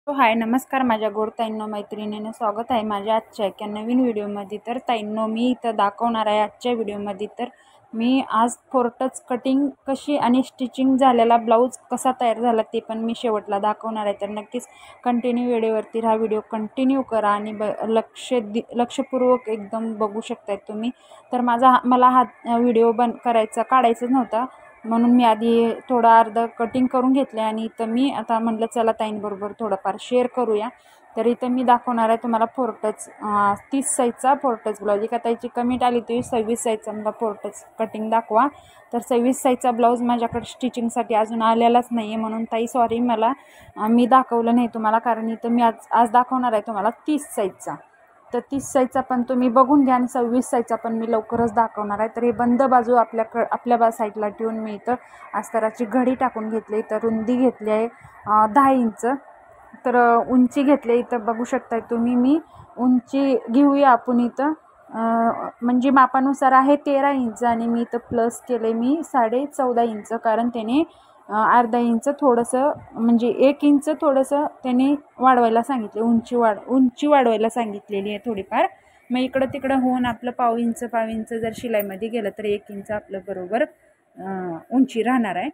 हाय नमस्कार माझ्या गोड ताईंनो मैत्रिणींनो, स्वागत आहे माझ्या आजच्या एका नवीन व्हिडिओमध्ये। तर ताईंनो, मी इथं दाखवणार आहे आजच्या व्हिडिओमध्ये तर मी आज फोरटच कटिंग कशी आणि स्टिचिंग झालेला ब्लाऊज कसा तयार झाला ते पण मी शेवटला दाखवणार आहे। तर नक्कीच कंटिन्यू व्हिडिओवरती हा व्हिडिओ कंटिन्यू करा आणि लक्षपूर्वक एकदम बघू शकताय तुम्ही। तर मला हा व्हिडिओ काढायचा नव्हता, म्हणून मी आधी थोडं अर्ध कटिंग करून घेतले आणि इथं मी आता म्हटलं चला ताईंबरोबर थोडंफार शेअर करूया। तर इथं मी दाखवणार आहे तुम्हाला फोरटच 30 साईजचा फोरटच ब्लाऊज। एका ताईची कमेंट आली होती 26 साईजचा मला फोरटच कटिंग दाखवा, तर 26 साईजचा ब्लाऊज माझ्याकडे स्टिचिंगसाठी अजून आलेलाच नाही आहे, म्हणून ताई सॉरी, मी दाखवलं नाही तुम्हाला, कारण इथं मी आज दाखवणार आहे तुम्हाला 30 साईजचा। तर 30 साईजचा पण तुम्ही बघून घ्या आणि 26 साईजचा पण मी लवकरच दाखवणार आहे। तर हे बंद बाजू आपल्या साईडला ठेवून मी इथं अस्तराची घडी टाकून घेतली। तर रुंदी घेतली आहे 10 इंच, तर उंची घेतली इथं बघू शकताय तुम्ही। मी उंची घेऊया आपण इथं, म्हणजे मापानुसार आहे 13 इंच आणि मी इथं प्लस केले मी 14.5 इंच, कारण त्याने अर्धा इंच थोडंसं म्हणजे 1 इंच थोडंसं त्याने वाढवायला सांगितले, उंची वाढवायला सांगितलेली आहे थोडीफार। मग इकडं तिकडं होऊन आपलं पाव इंच जर शिलाईमध्ये गेलं तर 1 इंच आपलं बरोबर उंची राहणार आहे।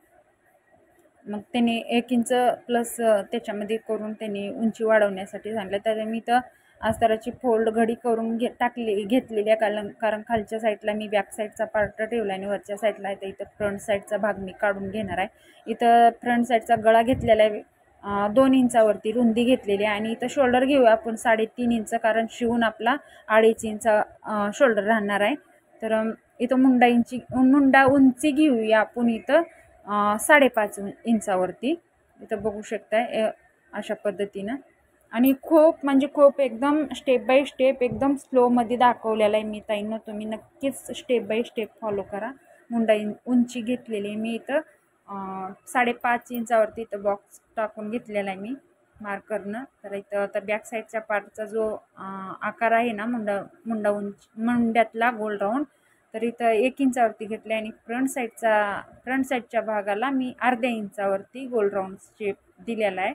मग त्याने 1 इंच प्लस त्याच्यामध्ये करून त्याने उंची वाढवण्यासाठी सांगितलं। तर मी तर अस्तराची फोल्ड घडी करून घेतलेली आहे, कारण खालच्या साईडला मी बॅक साईडचा पार्ट ठेवला आणि वरच्या साईडला आहे तर इथं फ्रंट साईडचा भाग मी काढून घेणार आहे। इथं फ्रंट साईडचा गळा घेतलेला आहे 2 इंचावरती रुंदी घेतलेली आहे आणि इथं शोल्डर घेऊया आपण 3.5 इंच, कारण शिवून आपला 2.5 इंच शोल्डर राहणार आहे। तर इथं मुंडा उंची घेऊया आपण इथं 5.5 इंचावरती, इथं बघू शकताय अशा पद्धतीनं। आणि खूप एकदम स्टेप बाय स्टेप एकदम स्लोमध्ये दाखवलेला आहे मी ताईंनो, तुम्ही नक्कीच स्टेप बाय स्टेप फॉलो करा। उंची घेतलेली आहे मी इथं 5.5 इंचावरती इथं बॉक्स टाकून घेतलेला आहे मी मार्करनं। तर इथं आता बॅक साईडच्या पार्टचा जो आकार आहे ना मुंड्यातला गोल राऊंड, तर इथं 1 इंचावरती घेतले आणि फ्रंट साईडच्या भागाला मी अर्ध्या इंचावरती गोल राऊंड शेप दिलेला आहे।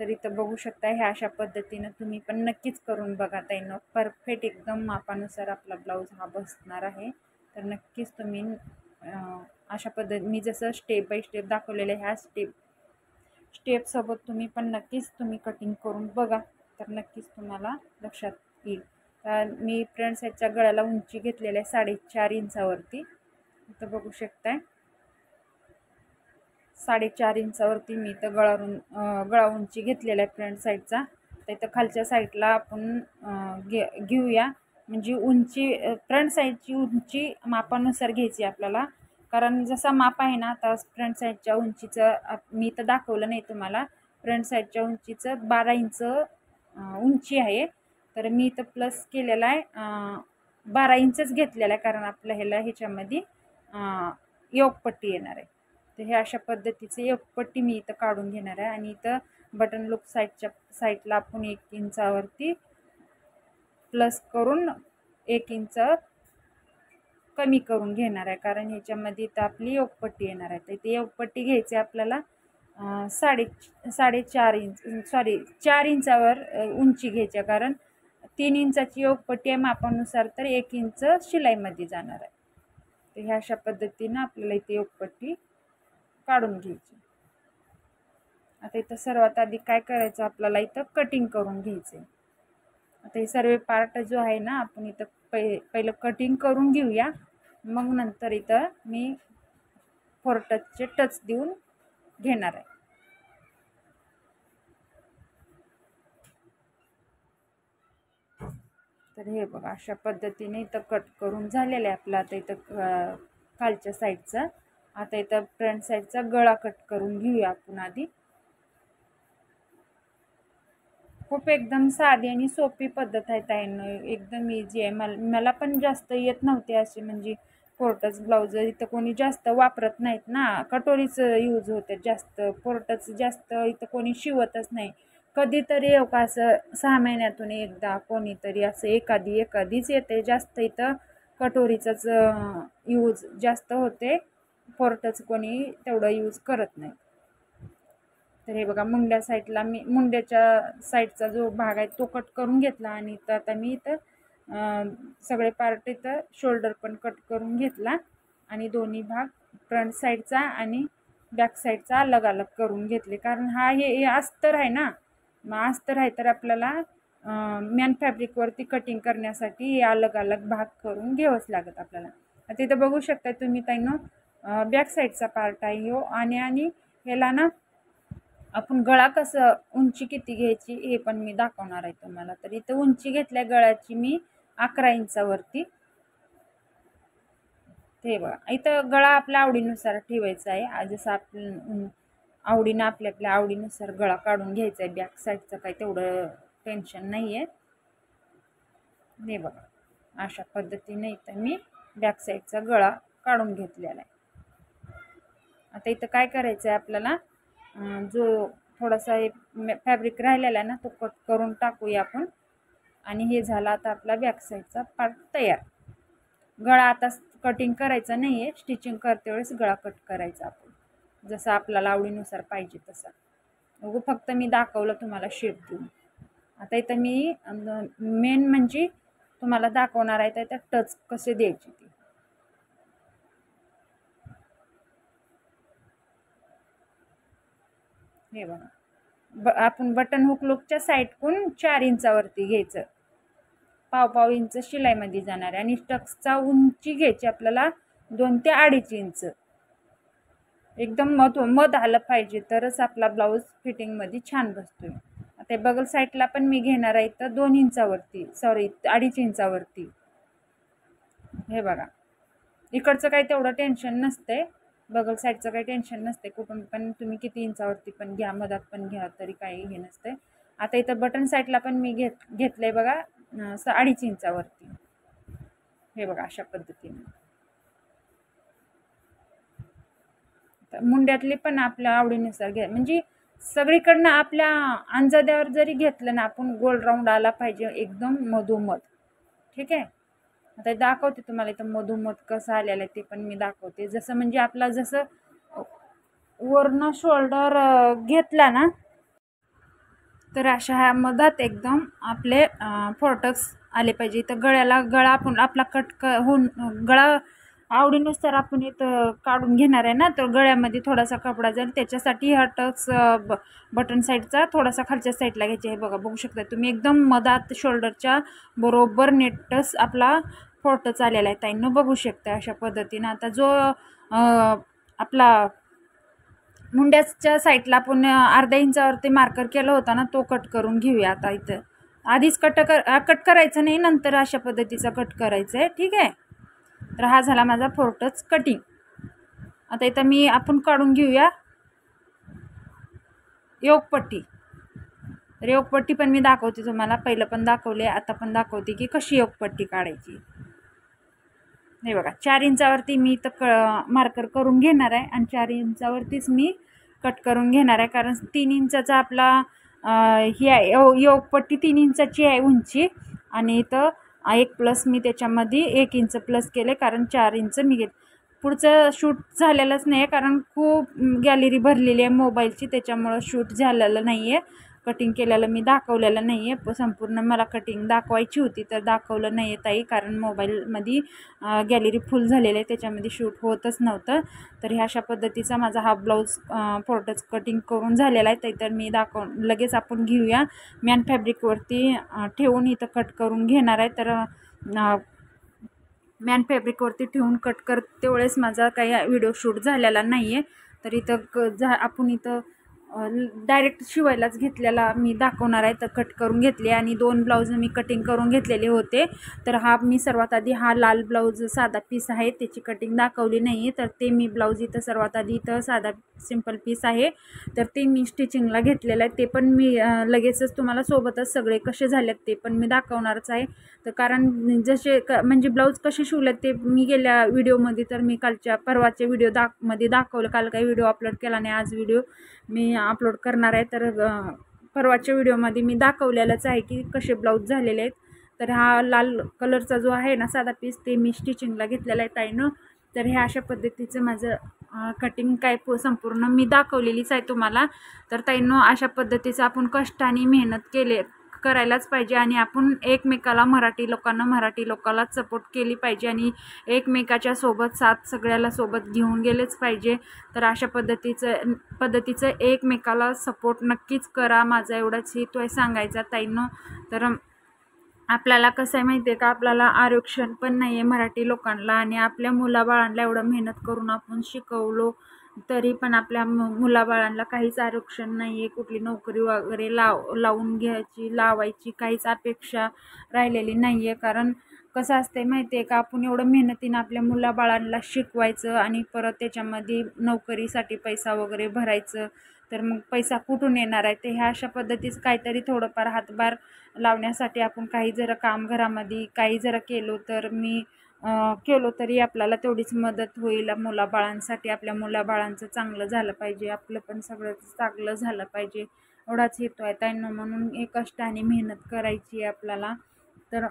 तर इथं बघू शकता ह्या अशा पद्धतीनं तुम्ही पण नक्कीच करून बघा ताईंनो, परफेक्ट एकदम मापानुसार आपला ब्लाऊज हा बसणार आहे। तर नक्कीच तुम्ही अशा मी जसं स्टेप बाय स्टेप दाखवलेलं ह्या स्टेपसोबत तुम्ही पण नक्कीच कटिंग करून बघा, तर नक्कीच तुम्हाला लक्षात येईल। तर मी फ्रंट साईडच्या गळ्याला उंची घेतलेली आहे 4.5 इंचावरती, इथं बघू शकताय 4.5 इंचावरती मी इथं गळा उंची घेतलेला आहे फ्रंट साईडचा। तर इथं खालच्या साईडला आपण घेऊया, म्हणजे उंची फ्रंट साईडची उंची मापानुसार घ्यायची आपल्याला, कारण जसा माप आहे ना आता फ्रंट साईडच्या उंचीचं मी इथं दाखवलं नाही तुम्हाला, फ्रंट साईडच्या उंचीचं 12 इंच उंची आहे। तर मी इथं प्लस केलेला आहे 12 इंचच घेतलेला आहे, कारण आपल्या ह्याच्यामध्ये योगपट्टी येणार आहे। तर हे अशा पद्धतीचे योगपट्टी मी इथं काढून घेणार आहे आणि इथं बटन लूप साईडला आपण 1 इंचावरती प्लस करून 1 इंच कमी करून घेणार आहे, कारण ह्याच्यामध्ये इथं आपली योगपट्टी येणार आहे। तर ते योगपट्टी घ्यायची आपल्याला 4 इंचावर उंची घ्यायची, कारण 3 इंचाची योगपट्टी आहे मापानुसार, तर 1 इंच शिलाईमध्ये जाणार आहे। तर ह्या अशा पद्धतीनं आपल्याला इथे योगपट्टी काढून घ्यायची। आता इथं सर्वात आधी काय करायचं, आपल्याला इथं कटिंग करून घ्यायचे। आता हे सर्व पार्ट जो आहे ना आपण इथं पहिलं कटिंग करून घेऊया, मग नंतर इथं मी फोरटचचे टच देऊन घेणार आहे। तर हे बघा अशा पद्धतीने इथं कट करून झालेलं आहे आपलं। आता इथं खालच्या साईडचा, आता इथं फ्रंट साईडचा गळा कट करून घेऊया आपण आधी। खूप एकदम साधी आणि सोपी पद्धत आहे ताईंनो, एकदम इझी आहे। मला पण जास्त येत नव्हते असे, म्हणजे फोरटच ब्लाऊज इथं कोणी जास्त वापरत नाहीत ना, कटोरीच यूज होते जास्त, फोरटच जास्त इथं कोणी शिवतच नाही। कधीतरी असं 6 महिन्यातून एकदा कोणीतरी असं एखादीच येते, जास्त इथं कटोरीचंच यूज जास्त होते, फोरटच कोणी तेवढं यूज करत नाही। तर हे बघा मुंड्या साईडला मी मुंड्याच्या साईडचा जो भाग आहे तो कट करून घेतला आणि इथं आता मी इथं सगळे पार्ट इथं शोल्डर पण कट करून घेतला आणि दोन्ही भाग फ्रंट साईडचा आणि बॅक साईडचा अलग अलग करून घेतले, कारण हे अस्तर आहे ना, मग अस्तर आहे तर आपल्याला मॅन फॅब्रिकवरती कटिंग करण्यासाठी हे अलग अलग भाग करून घ्यावंच लागत आपल्याला. आता इथं बघू शकता तुम्ही ताईनो बॅक साईडचा पार्ट आहे हो आणि ह्याला ना आपण गळा कसं उंची किती घ्यायची हे पण मी दाखवणार आहे तुम्हाला. तर इथं उंची घेतल्या गळ्याची मी 11 इंचावरती. ते बघा इथं गळा आपल्या आवडीनुसार ठेवायचा आहे, जसं आपण आवडीनं आपल्या आवडीनुसार गळा काढून घ्यायचा आहे. बॅक साईडचं काही तेवढं टेन्शन नाही आहे. हे बघा अशा पद्धतीने इथं मी बॅक साईडचा गळा काढून घेतलेला आहे. आता इथं काय करायचं आहे आपल्याला, जो थोडासा फॅब्रिक राहिलेला आहे ना तो कट करून टाकूया आपण. आणि हे झाला आता आपला बॅक साईडचा पार्ट तयार. गळा आता कटिंग करायचा नाही आहे, स्टिचिंग करते वेळेस गळा कट करायचा आपण जसं आपल्याला आवडीनुसार पाहिजे तसा. फक्त मी दाखवलं तुम्हाला शेप देऊन. आता इथं मी मेन म्हणजे तुम्हाला दाखवणार आहे तर टच कसे द्यायचे ते. हे बघा आपण बटन हुक लूकच्या साईडकडून 4 इंचावरती घ्यायचं, पाव इंच शिलाईमध्ये जाणार आहे आणि टक्सचा उंची घ्यायची आपल्याला 2 ते 2.5 इंच. एकदम मध आलं पाहिजे तरच आपला ब्लाऊज फिटिंगमध्ये छान बसतोय. आता बगल साईडला पण मी घेणार आहे तर 2 इंचावरती 2.5 इंचावरती. हे बघा इकडचं काही तेवढं टेन्शन नसते, बगल साईडचं काही टेन्शन नसते, कुठून पण तुम्ही किती इंचावरती पण घ्या, मधात पण घ्या तरी काही हे नसते. आता इथं बटन साईडला पण मी घेतलंय बघा 2.5 इंचावरती. हे बघा अशा पद्धतीने. मुंड्यातली पण आपल्या आवडीनुसार घ्या, म्हणजे सगळीकडनं आपल्या अंजाद्यावर जरी घेतलं ना आपण गोल राऊंड आला पाहिजे एकदम मधोमध. ठीक आहे. आता दाखवते तुम्हाला इथं मधोमध कसं आलेलं आहे ते पण मी दाखवते. जसं म्हणजे आपला जसं वरनं शोल्डर घेतला ना तर अशा ह्या मधात एकदम आपले फोर्टक्स आले पाहिजे. इथं गळा आपण आपला कट होऊन गळा आवडीनुसार आपण इथं काढून घेणार आहे ना, तर गळ्यामध्ये थोडासा कपडा जाईल त्याच्यासाठी हा टक्स बटन साईडचा थोडासा खालच्या साईडला घ्यायचा आहे. बघू शकता तुम्ही एकदम मधात शोल्डरच्या बरोबर नेटच आपला फोर्टच आलेला आहे ताईंनो, बघू शकता अशा पद्धतीनं. आता जो आपला मुंड्याच्या साईडला आपण अर्ध्या इंचावरती मार्कर केला होता ना तो कट करून घेऊया. आता इथं आधीच कट करायचं नाही, नंतर अशा पद्धतीचा कट करायचं आहे. ठीक आहे. तर हा झाला माझा फोर्टच कटिंग. आता इथं आपण काढून घेऊया योगपट्टी. तर योगपट्टी पण मी दाखवते तुम्हाला, पहिलं पण दाखवले आता पण दाखवते की कशी योगपट्टी काढायची. हे बघा 4 इंचावरती मी इथं मार्कर करून घेणार आहे आणि 4 इंचावरतीच मी कट करून घेणार आहे, कारण 3 इंचाचा आपला ही आहे योगपट्टी 3 इंचाची आहे उंची आणि इथं 1 प्लस मी त्याच्यामध्ये 1 इंच प्लस केले, कारण 4 इंच मी घेत. पुढचं शूट झालेलंच नाही आहे कारण खूप गॅलरी भरलेली आहे मोबाईलची, त्याच्यामुळं शूट झालेलं नाही आहे. कटिंग केलेलं मी दाखवलेलं नाही आहे, संपूर्ण मला कटिंग दाखवायची होती तर दाखवलं नाही आहे ताई, कारण मोबाईलमध्ये गॅलरी फुल झालेली आहे त्याच्यामध्ये शूट होतच नव्हतं. तर ह्या अशा पद्धतीचा माझा हा ब्लाऊज फोर्टच कटिंग करून झालेला आहे. तर मी लगेच आपण घेऊया मॅन फॅब्रिकवरती ठेवून इथं कट करून घेणार आहे. तर मॅन फॅब्रिकवरती ठेवून कट करते वेळेस माझा काही व्हिडिओ शूट झालेला नाही आहे, तर इथं आपण इथं डायरेक्ट शिवायलाच घेतलेला मी दाखवणार आहे. तर कट करून घेतले आणि 2 ब्लाऊज मी कटिंग करून घेतलेले होते. तर मी सर्वात आधी हा लाल ब्लाऊज साधा पीस आहे त्याची कटिंग दाखवली नाही आहे, तर ते मी ब्लाऊज इथं सर्वात आधी इथं साधा सिंपल पीस आहे तर ते मी स्टिचिंगला घेतलेलं आहे. ते पण मी लगेचच तुम्हाला सोबतच सगळे कसे झालेत ते पण मी दाखवणारच आहे. तर कारण जसे म्हणजे ब्लाऊज कसे शिवलेत ते मी गेल्या व्हिडिओमध्ये, तर मी कालच्या परवाच्या व्हिडिओ मध्ये दाखवलं. काल काही व्हिडिओ अपलोड केला नाही, आज व्हिडिओ मी अपलोड करणार आहे. तर परवाच्या व्हिडिओमध्ये मी दाखवलेलंच आहे की कसे ब्लाऊज झालेले आहेत. तर हा लाल कलरचा जो आहे ना साधा पीस ते मी स्टिचिंगला घेतलेला आहे ताईनं. तर ह्या अशा पद्धतीचं माझं कटिंग काय संपूर्ण मी दाखवलेलीच आहे तुम्हाला. तर ताईंनो, अशा पद्धतीचं आपण कष्टाने मेहनत करायलाच पाहिजे आणि आपण एकमेकाला मराठी लोकांना सपोर्ट केली पाहिजे आणि एकमेकाच्या सोबत साथ सगळ्याला सोबत घेऊन गेलेच पाहिजे. तर अशा पद्धतीचं एकमेकाला सपोर्ट नक्कीच करा. माझा एवढाच हेतू आहे सांगायचा ताईंनो. तर आपल्याला कसं आहे माहिती आहे का, आपल्याला आरक्षण पण नाही आहे मराठी लोकांना आणि आपल्या मुलाबाळांना एवढं मेहनत करून आपण शिकवलो तरी पण आपल्या मुलाबाळांना काहीच आरक्षण नाही आहे. कुठली नोकरी वगैरे लावायची काहीच अपेक्षा राहिलेली नाही आहे. कारण कसं असते माहिती आहे का, आपण एवढं मेहनतीनं आपल्या मुलाबाळांना शिकवायचं आणि परत त्याच्यामध्ये नोकरीसाठी पैसा वगैरे भरायचं, तर मग पैसा कुठून येणार आहे? ते ह्या अशा पद्धतीच काहीतरी थोडंफार हातभार लावण्यासाठी आपण काही जरा काम घरामध्ये काही जरा केलो तरी आपल्याला तेवढीच मदत होईल. मुलाबाळांसाठी आपल्या मुलाबाळांचं चांगलं झालं पाहिजे, आपलं पण सगळं चांगलं झालं पाहिजे, एवढाच हेतू आहे ताईंनो. म्हणून एक कष्टाने मेहनत करायची आहे आपल्याला. तर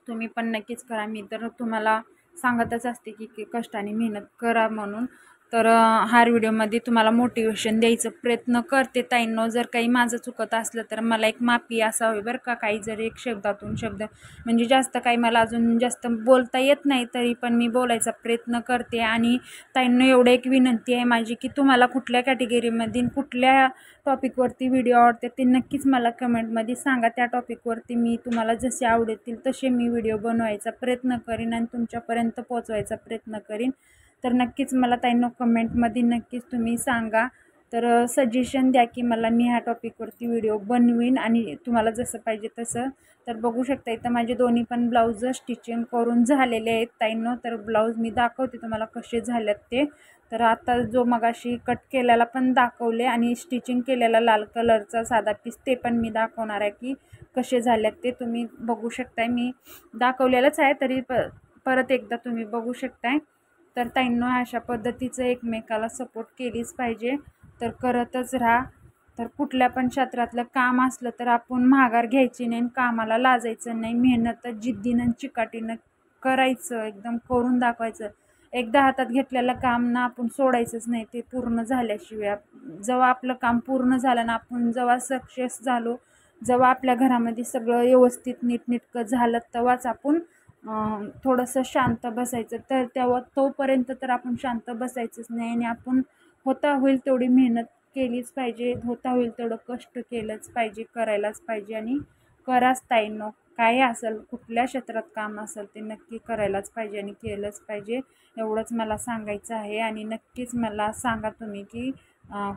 तुम्ही पण नक्कीच करा. मी तर तुम्हाला सांगतच असते की कष्टाने मेहनत करा म्हणून. तर हा व्हिडिओमध्ये तुम्हाला मोटिवेशन द्यायचा प्रयत्न करते ताईंनो. जर काही माझं चुकत असलं तर मला एक माफी असावी बरं का. काही जर एक शब्दातून शब्द म्हणजे जास्त काही मला अजून जास्त बोलता येत नाही, तरी पण मी बोलायचा प्रयत्न करते. आणि ताईंनो, एवढं एक विनंती आहे माझी की तुम्हाला कुठल्या कॅटेगरीमध्ये कुठल्या टॉपिकवरती व्हिडिओ आवडते ते नक्कीच मला कमेंटमध्ये सांगा. त्या टॉपिकवरती मी तुम्हाला जसे आवडतील तसे मी व्हिडिओ बनवायचा प्रयत्न करीन आणि तुमच्यापर्यंत पोहोचवायचा प्रयत्न करीन. तर नक्कीच मला ताईंनो कमेंटमध्ये नक्कीच तुम्ही सांगा. तर सजेशन द्या की मला मी ह्या टॉपिकवरती व्हिडिओ बनवीन आणि तुम्हाला जसं पाहिजे तसं. तर बघू शकता इथं माझे दोन्ही पण ब्लाऊज स्टिचिंग करून झालेले आहेत ताईंनो. तर ब्लाऊज मी दाखवते तुम्हाला कसे झालेत ते. तर आता जो मगाशी कट केलेला पण दाखवले आणि स्टिचिंग केलेला लाल कलरचा साधा पीस ते पण मी दाखवणार आहे की कसे झालेत ते. तुम्ही बघू शकताय, मी दाखवलेलंच आहे तरी परत एकदा तुम्ही बघू शकताय. तर ताईंनो, अशा पद्धतीचं एकमेकाला सपोर्ट केलीच पाहिजे. तर करतच राहा. तर कुठल्या पण क्षेत्रातलं काम असलं तर आपण माघार घ्यायची नाही, कामाला लाजायचं नाही. मेहनत जिद्दीनं चिकाटीनं करायचं, एकदम करून दाखवायचं. एकदा हातात घेतलेलं काम ना आपण सोडायचंच नाही ते पूर्ण झाल्याशिवाय. जेव्हा आपलं काम पूर्ण झालं ना, आपण जेव्हा सक्सेस झालो, जेव्हा आपल्या घरामध्ये सगळं व्यवस्थित नीटनेटकं झालं, तेव्हाच आपण थोडंसं शांत बसायचं. तर तोपर्यंत तर आपण शांत बसायचंच नाही आणि आपण होता होईल तेवढी मेहनत केलीच पाहिजे, होता होईल तेवढं कष्ट केलंच पाहिजे, करायलाच पाहिजे आणि कराच ताईंनो. काय असेल, कुठल्या क्षेत्रात काम असेल ते नक्की करायलाच पाहिजे आणि केलंच पाहिजे, एवढंच मला सांगायचं आहे. आणि नक्कीच मला सांगा तुम्ही की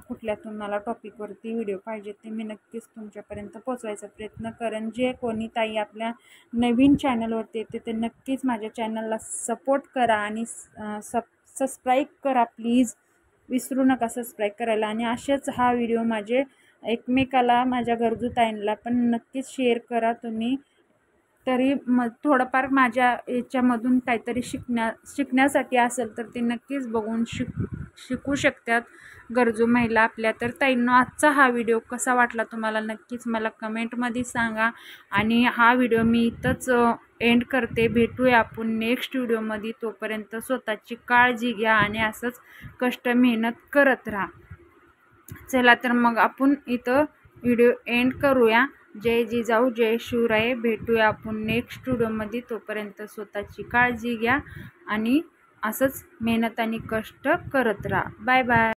कुठल्या तुम्हाला टॉपिकवरती व्हिडिओ पाहिजे ते मी नक्कीच तुमच्यापर्यंत पोचवायचा प्रयत्न करेन. जे कोणी ताई आपल्या नवीन चॅनलवरती येते ते नक्कीच माझ्या चॅनलला सपोर्ट करा आणि सबस्क्राईब करा प्लीज. विसरू नका सबस्क्राईब करायला. आणि असेच हा व्हिडिओ एकमेकाला माझ्या गरजू ताईंना पण नक्कीच शेअर करा तुम्ही. तरी थोडंफार माझ्या याच्यामधून काहीतरी शिकण्यासाठी असेल तर ते नक्कीच बघून शिकू शकतात गरजू महिला आपल्या. तर ताईंनो, आजचा हा व्हिडिओ कसा वाटला तुम्हाला नक्कीच मला कमेंटमध्ये सांगा. आणि हा व्हिडिओ मी इथंच एंड करते. भेटूया आपण नेक्स्ट व्हिडिओमध्ये. तोपर्यंत स्वतःची काळजी घ्या आणि असंच कष्ट मेहनत करत राहा. चला तर मग आपण इथं व्हिडिओ एंड करूया. जय जिजाऊ, जय शिवराय. भेटूया आपण नेक्स्ट व्हिडिओमध्ये. तोपर्यंत स्वतःची काळजी घ्या आणि असंच मेहनत आणि कष्ट करत राहा. Bye bye.